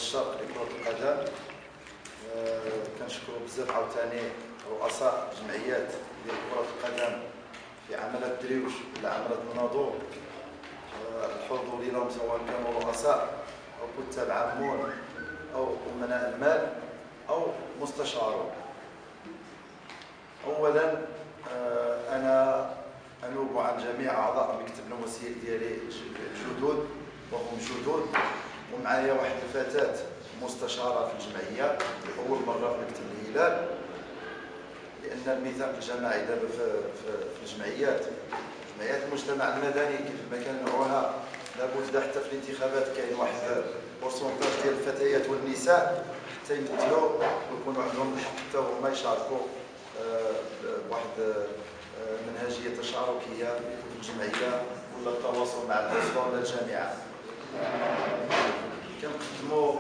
الشرق لكرة القدم. كنشكروا بزاف عاوتاني رؤساء جمعيات ديال كرة القدم في عملة دريوش ولا عملة الناظور، الحضور لهم سواء كانوا رؤساء أو كتاب عامون أو أمناء المال أو مستشارون. أولا أنا أنوب عن جميع أعضاء مكتب الوسيط ديالي الجدد وهم جدد، ومعايا واحد الفتاة مستشارة في الجمعية أول مرة في مكتب الهلال، لأن الميثاق الجماعي دابا في الجمعيات المجتمع المدني كيف ما كنوعوها لابد حتى في الانتخابات كاين واحد بورسونتاج ديال الفتيات والنساء تيمثلوا ويكونوا عندهم حتى هما يشاركوا واحد منهجيه تشاركيه في الجمعيه ولا التواصل مع الاسره ولا الجامعه. كنقدموا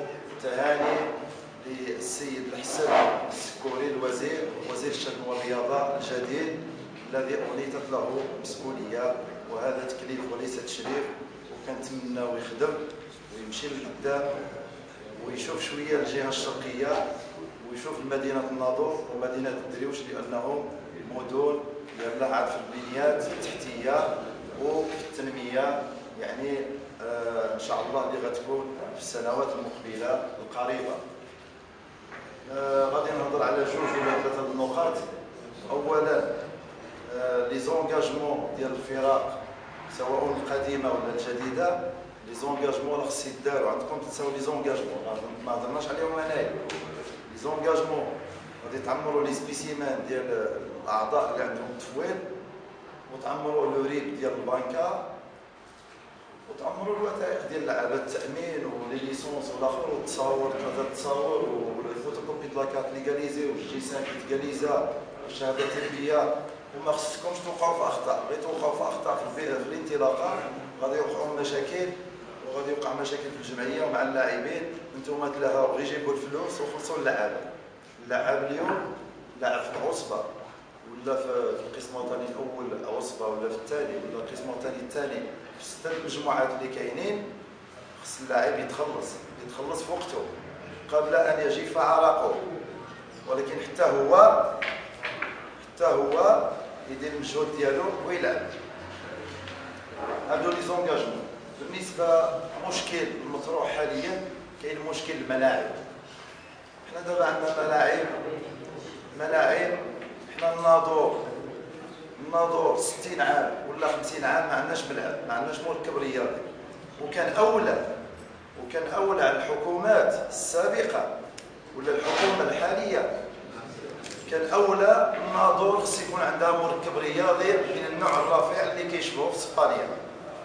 تهاني للسيد الحسن السكوري الوزير الشباب والرياضه الجديد الذي اعطيت له مسؤوليه، وهذا تكليف وليس تشريف، وكنتمناو يخدم ويمشي لقدام ويشوف شويه الجهه الشرقيه ويشوف مدينه الناظور ومدينه الدريوش، لانهم مدن يلعب في البنيات التحتيه وفي التنميه، يعني ان شاء الله اللي غتكون في السنوات المقبله القريبه. غادي نهضر على جوج ولا ثلاثه النقاط. اولا لي زونغاجمون ديال الفرق سواء القديمه ولا الجديده، لي زونغاجمون راه خص يداروا، عندكم تنساو لي زونغاجمون ما هضرناش عليهم هنايا. لي زونغاجمون غادي تعمروا لي سبيسيمان ديال الاعضاء اللي عندهم تفويض، وتعمروا لو ريب ديال البنكه، وتعمروا الوثائق ديال اللعابه التامين ولي ليسونس والاخر، والتصاور ثلاثه تصاور والفوتوكوبي دو لاكارت ليغاليزي والجي 5 ليغاليزا والشهاده الطبيه. وما خصكمش توقعوا في اخطاء، غير توقعوا في اخطاء في الانطلاقه غادي يوقعوا مشاكل، وغادي يوقع مشاكل في الجمعيه ومع اللاعبين. انتم تلاهاو غير جيبوا الفلوس وخلصوا اللعابه. اللاعب اليوم لاعب في العصبه ولا في القسم الوطني الاول عصبه ولا في الثاني ولا القسم الوطني الثاني، في الست المجموعات اللي كاينين خص اللاعب يتخلص في وقته قبل ان يجف عرقه، ولكن حتى هو يدير المجهود ديالو ويلعب. هادو لي زونغاجمون. بالنسبه مشكل المطروح حاليا، كاين مشكل الملاعب. حنا دابا عندنا ملاعب حنا الناظور 60 عام ولا 50 عام ما عندناش ملعب، ما عندناش مركب رياضي. وكان اولى على الحكومات السابقه ولا الحكومه الحاليه، كان اولى الناظور خص يكون عندها مركب رياضي من النوع الرفيع اللي كيشبهوا في اسبانيا،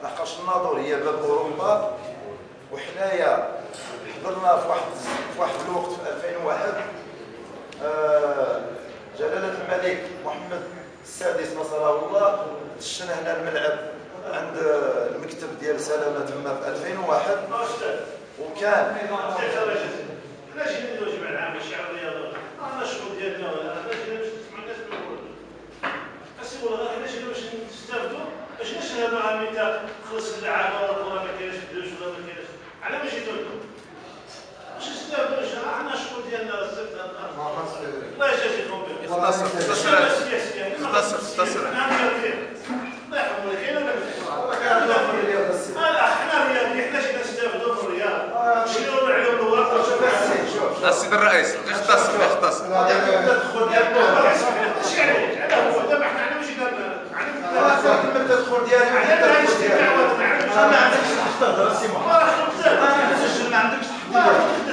لحقاش الناظور هي باب اوروبا. وحنايا حضرنا في واحد الوقت في 2001 جلاله الملك محمد السادس نصره الله دشنا هنا الملعب عند المكتب ديال سلامه تما في 2001. وكان علاش نديرو جمع العام الشعب الرياضي؟ انا الشغل ديالنا ولا علاش باش نسمع الناس بالقول اسيبوا راه علاش باش نستافدوا باش نشهدوا على الميثاق خلص اللعابه ولا ما كاينش فلوس ولا ما كاينش، على ما جيتوا لكم باش نستافدوا احنا الشغل ديالنا الزبد الله يجازيكم بخير. اختصر الله يحفظك. كاين ولا لا؟ حنا رياضي، حنا جينا نستافدوا في الرياض، نمشيو نعلموا الواقع. السيد الرئيس اختصر التدخل ديال اش يعني؟ على هو دابا حنا على واش درنا؟ على التدخل ديالي ما عندكش حق تهضر سي محمد،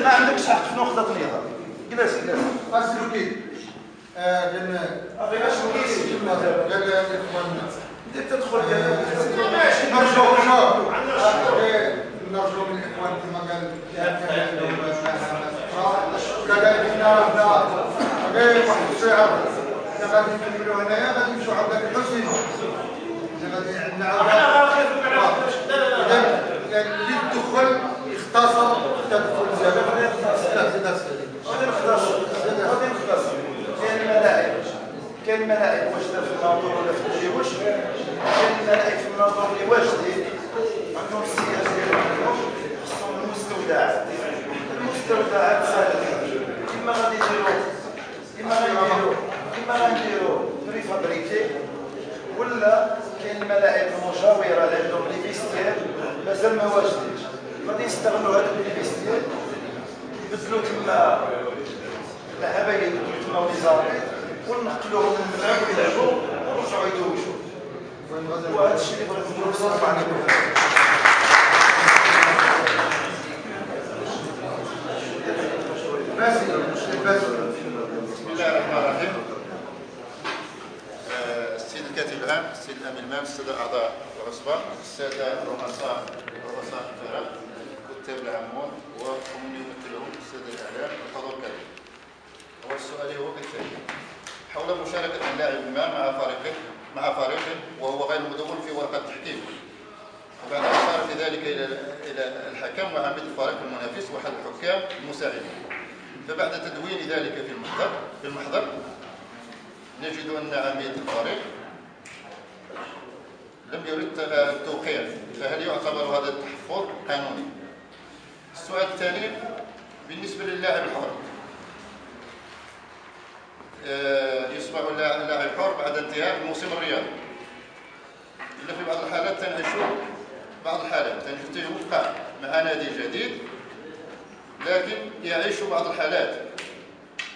ما عندكش حق في نقطه نظر. جلس اسلوكي قال غير شوكي قال الاخوان تدخل نرجو من الاخوان كما قال كذلك هنا غير واحد الشعر غادي نكملوا هنايا غادي نمشيو عاود الحسين غادي عندنا اللي الدخل اختصر التدخل زاد غادي نختصر. كاين ملاعب واجده في الناظور ولا في الدريوش، كاين ملاعب في الناظور اللي واجدين عندهم السياسه ديالهم خصهم المستودعات استودع هذا السائل كما غادي نديرو بري فابريكي ولا كاين الملاعب المجاوره اللي عندهم لي فيستير مازال ما واجدينش غادي يستغلوا هذوك لي فيستير يبدلوا تما اللعابه يدخلوا تما وليزاري ونقلوهم للملعب ويلعبوا ونرجعوا يدوشوا وهذا الشيء اللي بغيت نقول بصراحه عليكم. بسم الله الرحمن الرحيم. السيد الكاتب العام، السيد الامين العام، الساده اعضاء العصبه، الساده رؤساء الفرق، كتاب العامون ومن يمثلهم الساده الاعلام والحضور الكريم. هو السؤال هو كالتالي: حول مشاركه اللاعب ما مع فريقه وهو غير مدون في ورقه التحكيم، وبعد اشار في ذلك الى الحكم وعميد الفريق المنافس واحد الحكام المساعدين. فبعد تدوين ذلك في المحضر نجد أن عميد الفريق لم يرد التوقيع، فهل يعتبر هذا التحفظ قانوني؟ السؤال الثاني بالنسبة للاعب الحر، يصبح اللاعب حر بعد انتهاء الموسم الرياضي، إلا في بعض الحالات تنجو يبقى مع نادي جديد لكن يعيش بعض الحالات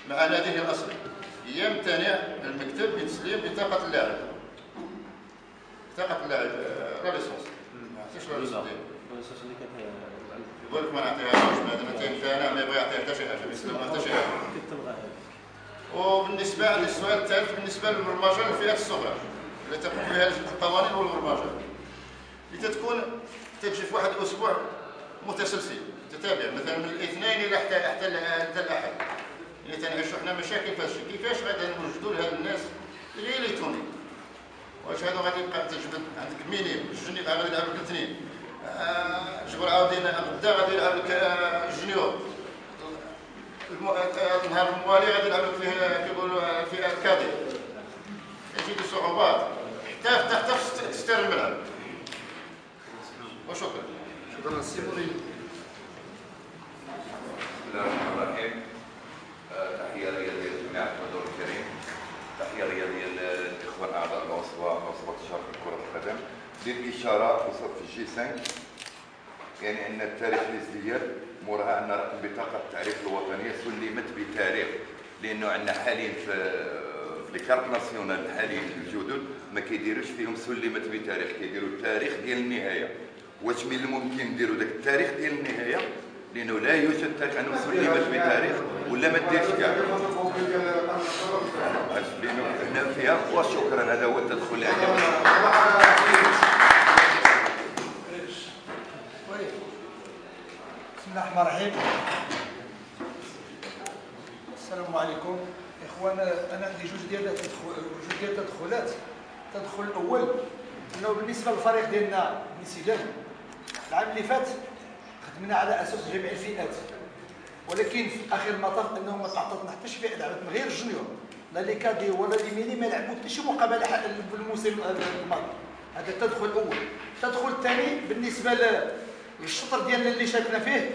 مع ناديه الأصلي، يمتنع المكتب من تسليم بطاقة اللاعب لا ليسونس. ما عرفتش لا ليسونس يقول لك ما نعطيهاش مثلا ما يبغي يعطيها حتى شي حاجة، ما يسلمها حتى شي حاجة. وبالنسبة للسؤال الثالث بالنسبة للبرمجة للفئات الصغرى اللي تقوم بها القوانين والبرمجة اللي تجي في واحد الأسبوع متسلسل تتابع، مثلا من الاثنين الى حتى الاحد، اللي تنعيشوا حنا مشاكل في هادشي. كيفاش غادي نوجدوا لهاد الناس غير اللي توني؟ واش هادو غادي يبقى تجبد عندك مينيم الجني غادي يلعب لك الاثنين، جبر عاودين غدا غادي يلعب لك الجونيور، النهار الموالي غادي يلعب لك فيه كيقولوا فيه الكادي، يجي صعوبات حتى تستير الملعب. وشكرا. شكرا سيموني. بسم الله الرحمن الرحيم. تحية رياضية لجميع الحضور الكريم، تحية رياضية للإخوان أعضاء عصبة شرف كرة القدم. للإشارة وصلت في الجي 5 يعني أن التاريخ الازدياد موراها أن رقم بطاقة التعريف الوطنية سلمت بتاريخ، لأنه عندنا حاليا في لي كارت ناسيونال الحاليين الجدد ما كيديروش فيهم سلمت بتاريخ، كيديروا التاريخ ديال النهاية. واش من الممكن نديروا داك التاريخ ديال النهاية لأنه لا يوجد تاريخ أنه سلمت بتاريخ ولا ما ديرش كاع. لأنه هنا فيها. وشكرا، هذا هو التدخل اللي عندي. بسم الله الرحمن الرحيم. السلام عليكم اخوان. انا عندي جوج ديال التدخلات. التدخل الاول انه بالنسبه للفريق ديالنا بن سيدان، العام اللي فات خدمنا على اساس جميع الفئات، ولكن في اخر المطاف انه ما تعطاتنا حتى شي فئه لعبت من غير الجونيور، لا لي كادي ولا لي ميني ما لعبوا حتى شي مقابله في الموسم الماضي. هذا التدخل الاول. التدخل الثاني بالنسبه للشطر ديالنا اللي شاركنا فيه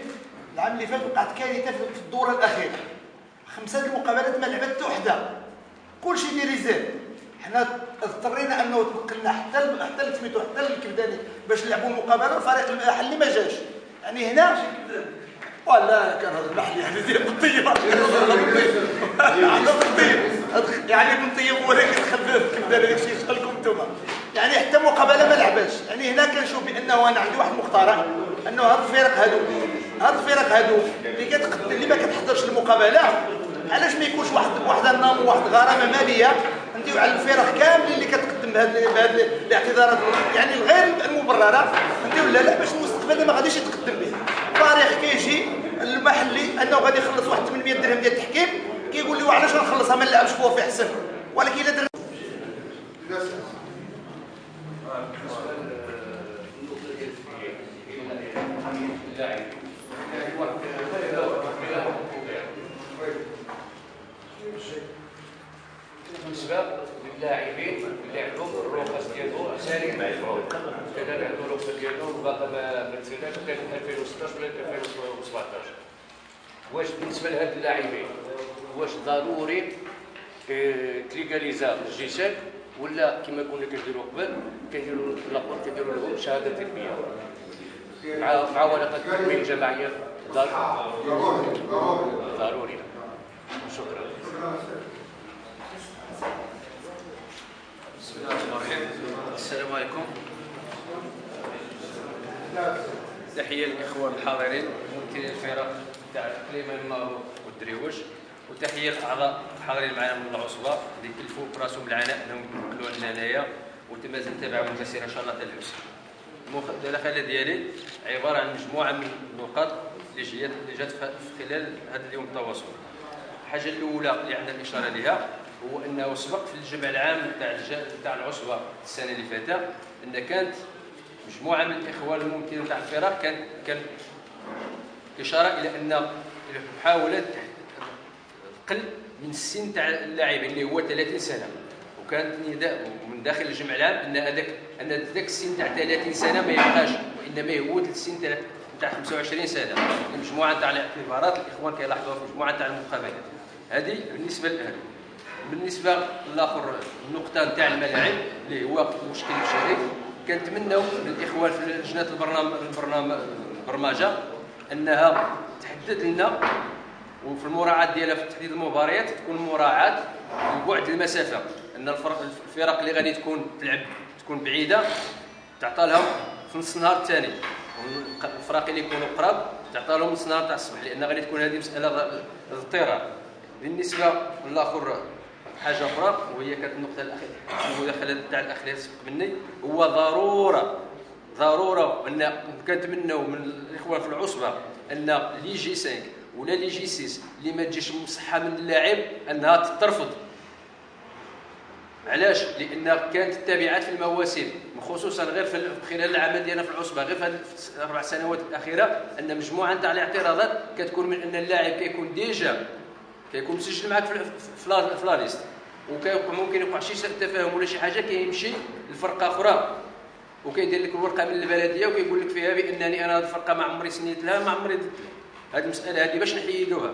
العام اللي فات، وقعت كارثه في الدوره الاخيره، 5 المقابلات ما لعبت حتى وحده، كلشي دي ريزيرف. حنا اضطرينا انه تنقلنا حتى لسميتو حتى للكبداني باش نلعبوا المقابله، والفريق المحلي ما جاش. يعني هنا ولا كان هذا المحلي يعني ديال بالطيب يعني بالطيب، ولكن خلينا الكبداني داكشي يشغلكم نتوما. يعني حتى مقابله ما لعباش. يعني هنا كنشوف بانه انا عندي واحد المقترح انه هاد الفرق هادو اللي ما كتحضرش المقابله، علاش ما يكونش واحد النظام وواحد غرامه ماليه نديو على الفرق كاملين اللي كتقدم بهذه الاعتذارات يعني الغير المبرره، نديو لا باش المستقبل ما غاديش يتقدم به. فريق كيجي المحلي انه غادي يخلص واحد 800 درهم ديال التحكيم، كيقول لي علاش غنخلصها ما نلعبش فوق في احسن، ولكن الا درنا بالنسبه للاعبين اللي عندهم الرخص ديالهم سالم مع الفروض، كان عنده الرخصه ديالهم باقا ما تسدات، وكان 2016 ولا 2017. واش بالنسبه لهاد اللاعبين واش ضروري تليغاليزا الجيسات ولا كما كنا كنديروا قبل كنديروا لهم شهاده طبيه مع ورقه التكوين الجماعيه ضروري. شكرا. بسم الله الرحمن الرحيم. السلام عليكم. تحيه للاخوان الحاضرين ممثلين الفرق تاع كليمان مارو والدريوش، وتحيه للاعضاء الحاضرين معنا من العصبه اللي كلفوا براسهم العناء انهم يتنقلوا لنا هنايا وتمازال نتابعوا المسيره ان شاء الله حتى الحسن. المداخله ديالي عباره عن مجموعه من النقاط اللي جات في خلال هذا اليوم التواصل. الحاجه الاولى اللي عندنا الاشاره لها هو انه سبق في الجمع العام تاع العصبه السنه اللي فاتت ان كانت مجموعه من الاخوان الممثلين تاع الفرق كان اشاره الى ان محاوله تقل من السن تاع اللاعبين اللي هو 30 سنه، وكانت نداء من داخل الجمع العام ان ذاك السن تاع 30 سنه ما يبقاش، وانما هو السن تاع 25 سنه. مجموعه تاع الاعتبارات الاخوان كيلاحظوها في مجموعه تاع المقابلات. هذه بالنسبه للان. بالنسبه للاخر النقطه نتاع الملاعب اللي هو مشكل شريف، كنتمناو من الاخوان في لجنه البرمجه انها تحدد لنا وفي المراعاه ديالها في تحديد المباريات تكون مراعاه لبعد المسافه، ان الفرق اللي غادي تكون تلعب تكون بعيده تعطى لهم في نص النهار الثاني، والفرق اللي يكونوا قراب تعطى لهم نص النهار تاع الصباح، لان غادي تكون هذه مساله اضطرار. بالنسبه للاخر حاجه اخرى وهي كانت النقطه الاخيره المداخله تاع الاخ اللي سبق مني، هو ضروره ان كنتمناو من الاخوان في العصبه ان لي جي 5 ولا لي جي 6 اللي ما تجيش مصحه من اللاعب انها تترفض. علاش؟ لان كانت التبعات في المواسم خصوصا غير في خلال العمل ديالنا في العصبه غير في هذه الاربع سنوات الاخيره ان مجموعه تاع الاعتراضات كتكون من ان اللاعب كيكون ديجا كيكون مسجل معك في لا ليست، وممكن يوقع شي تفاهم ولا شي حاجه كيمشي لفرقه اخرى وكيدير لك الورقه من البلديه وكيقول لك فيها بانني انا هذه الفرقه ما عمري سنيت لها ما عمري درت لها. هذه المساله هذه باش نحيدوها،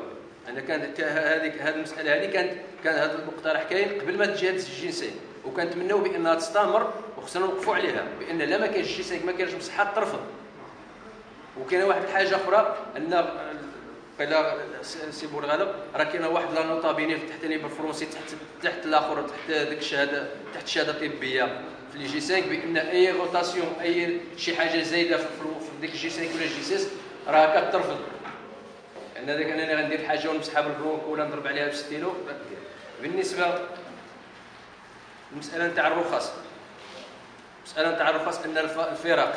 انا كانت هذه المساله هذه كان هذا المقترح كاين قبل ما تجي هذه الجنسيه، وكنتمناو بانها تستمر وخصنا نوقفوا عليها، بان لا ما كاينش الجنسيه ما كاينش مصحه ترفض. وكاينه واحد الحاجه اخرى ان قيلا سي بورغالب راه كاينه واحد لا نوطا بيني تحتني بالفرنسي تحت الاخر تحت ديك الشهاده تحت شهاده طبيه في لي جي 5 بان اي روتاسيون اي شي حاجه زايده في ديك الجي 5 ولا الجي 6 راه كترفض. ان هذاك انا غندير حاجه ونمسحها بالبروك ولا نضرب عليها بالستيلو. بالنسبه المساله نتاع الرخص، ان الفرق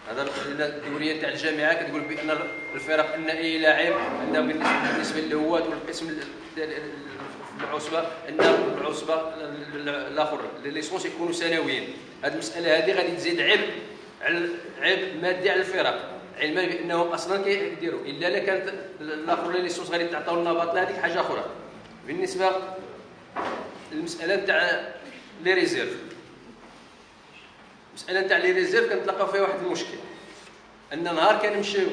هذا الدوريه تاع الجامعه كتقول بان الفرق ان اي لاعب ان بالنسبه للهواد والقسم العصبه ان العصبه الاخر ليسونس يكونوا سنويين. هذه المساله هذه غادي تزيد عبء مادي على الفرق، علما بانهم اصلا كيديروا الا كانت الاخر ليسونس غادي تعطيو لنا باطله، هذيك حاجه اخرى. بالنسبه للمساله تاع لي ريزيرف، المساله تاع لي ريزيرف كنتلاقاو فيها واحد المشكل، ان نهار كنمشيو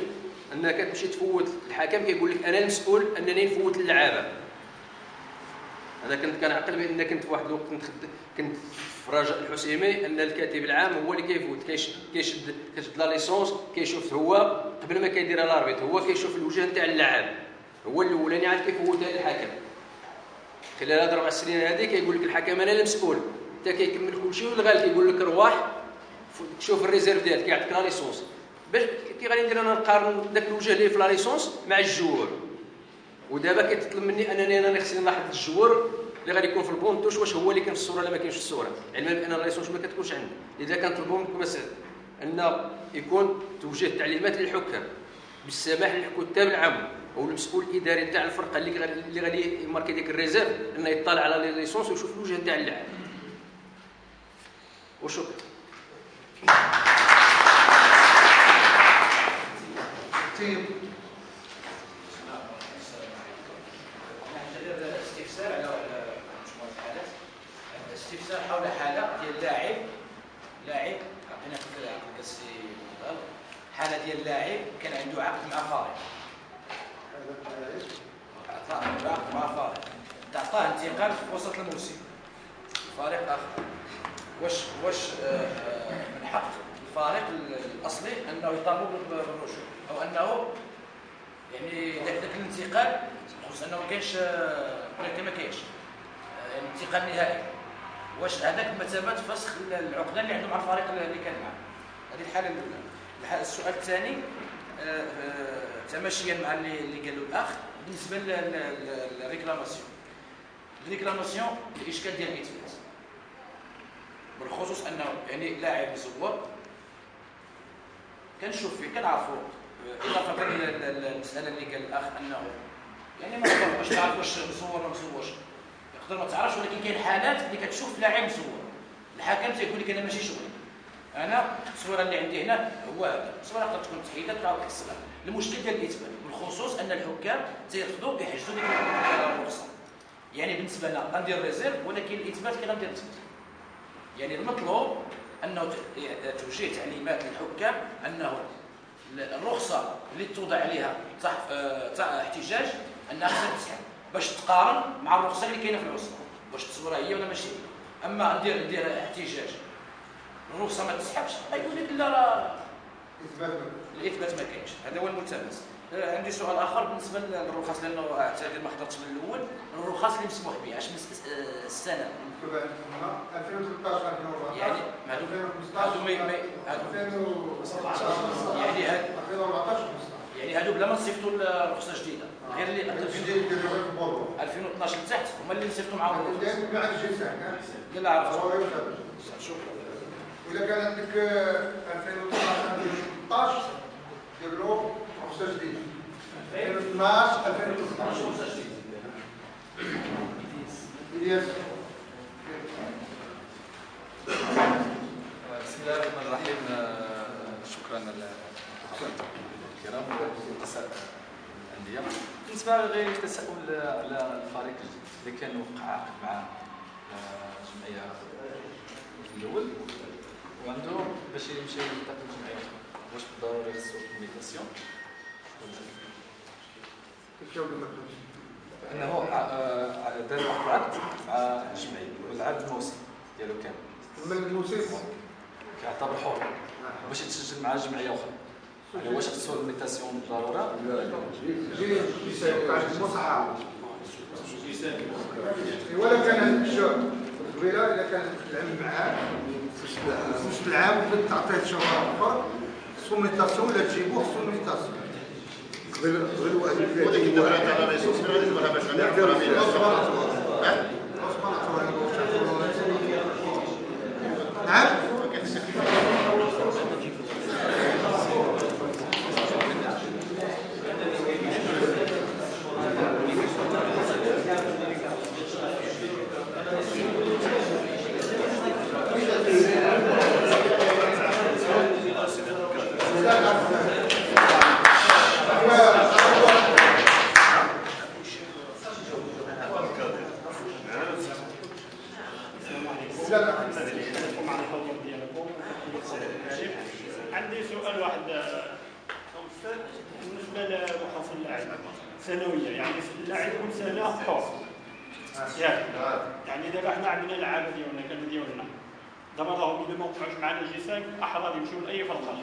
انك كتمشي تفوت الحكم كيقول لك انا المسؤول انني نفوت اللعابه. انا كنعقل بان كنت في واحد الوقت كنت في رجاء الحسيمي ان الكاتب العام هو اللي كيفوت كيشد لا ليسونس، كيشوف هو قبل ما كيديرها لاربيت هو كيشوف الوجه نتاع اللاعب، هو الاولاني عاد كيفوتها للحكم. خلال هاد 4 سنين هذه كيقول لك الحكم انا المسؤول، حتى كيكمل كلشي والغال كيقول لك رواح شوف الريزيرف ديالك كيعطيك لا ليسونس. باش كي غادي ندير انا نقارن داك الوجه اللي في لا ليسونس مع الجوار، ودابا كيتطلب مني انني انا خصني نلاحظ الجوار اللي غادي يكون في البونتوش واش هو اللي كان في الصوره ولا ما كاينش في الصوره، علما بان لا ليسونس ما كتكونش عندي. اذا كنطلبوا منكم مثلا ان يكون توجيه تعليمات للحكام بالسماح للكتاب العام او المسؤول الاداري تاع الفرقه اللي غادي يماركي ديك الريزيرف انه يطلع على لي ليسونس ويشوف الوجه تاع اللاعب. وشكرا. استفسار على مجموعه الحالات، استفسار حول حاله ديال لاعب عطينا في السي حاله ديال لاعب كان عنده عقد مع فريق عطاه مع فريق تعطاه انتقال في وسط الموسم فريق اخر واش من حق الفريق الاصلي انه يطالب بالرجوع او انه يعني ذاك الانتقال بخصوص انه ما كاينش ما كاينش يعني انتقال نهائي واش هذاك المثابات فسخ العقده اللي عنده مع الفريق اللي كان معه. هذه الحاله الاولى. السؤال الثاني تماشيا مع اللي قالوا الاخ بالنسبه للريكلاماسيون الاشكال ديال الاثبات بالخصوص انه يعني لاعب مزور كنشوف فيه كنعرفوا اضافه للمساله اللي قال الاخ انه يعني ما نقدرش تعرف واش مزور ما مزورش تقدر ما تعرفش ولكن كاين حالات اللي كتشوف لاعب مزور الحكم تيقول لك انا ماشي شغلي انا التصويره اللي عندي هنا هو هذا التصويره تقدر تكون تحيدات تعاود تحصلها. المشكل ديال الاثبات بالخصوص ان الحكام تيرفضوا يحجزوا ديك الرخصه يعني بالنسبه لنا غندير ريزيرف ولكن الاثبات كي غندير نثبت يعني المطلوب انه توجيه تعليمات للحكام انه الرخصه اللي توضع عليها تاع احتجاج انها خصها تسحب باش تقارن مع الرخصه اللي كاينه في العصبه واش التصويره هي ولا ماشي. اما ندير احتجاج الرخصه ما تسحبش غيقول لك لا راه الاثبات ما كاينش. هذا هو الملتمس. عندي سؤال اخر بالنسبه للرخص لانه اعتذر ما حضرتش من الاول. الرخص اللي مسموح بها اش من السنه 2013 يعني هادو يعني هادو بلا ما نصيفطوا الرخصه جديده غير اللي 2012 لتحت هما اللي نصيفطوا معاهم لا عرفت. شكرا. اذا كان عندك 2013 دير له رخصه جديده 2012 2013 رخصه جديده. بسم الله الرحمن الرحيم. شكرا للكرام والتساؤل عندي بالنسبه غير التساؤل على الفريق اللي كان وقع عقد مع الجمعيه في الاول وعنده باش يمشي يلتقي الجمعيه اخرى واش بالضروري خصو كوميتاسيون انه دار واحد العقد مع الجمعيه والعقد الموسم ديالو كامل من الموسم كيعتبر حر باش يتسجل مع جمعيه اخرى يعني واش خصو الميتاسيون بالضروره المصحة ولا كان عندك شهر قبيله اذا كان العلم معاه نص العام وبدات تعطيه شهر اخر خصو ميتاسيون ولا تجيبوه خصو ميتاسيون قبل واحد وديك الدوره تاع الرئيس ولا باش نعم عندي سؤال واحد بالنسبه لرخص اللاعب سنويه يعني اللاعب كل سنه حر يعني دابا حنا عندنا لعابه ديالنا دابا راهم اذا ما وقعوش معنا الجيسان احرار يمشيو لاي فرقه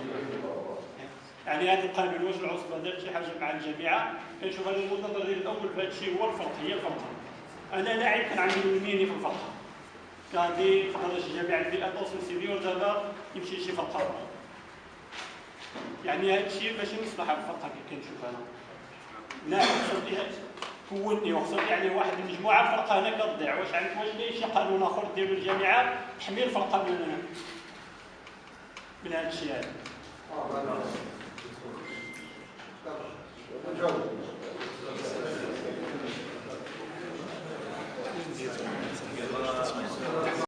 يعني هذا القانون واش العصبه دارت شي حاجه مع الجامعه كنشوف هذا المتضرر الاول في هذا الشيء هو الفرق هي الفرقه. انا لاعب كان عندي يميني في الفرقه كان عندي فقدت الجامعه عندي اتوصل سينيور دابا يمشي شي فرقه اخرى يعني هذا الشيء ماشي مصلحه الفرقه كي كنشوف انا لا خصني كوني وخصني يعني واحد المجموعه الفرقه هنا كتضيع واش عندك واش كاين شي قانون اخر ديال الجامعه تحمي الفرقه من هذا الشيء هذا.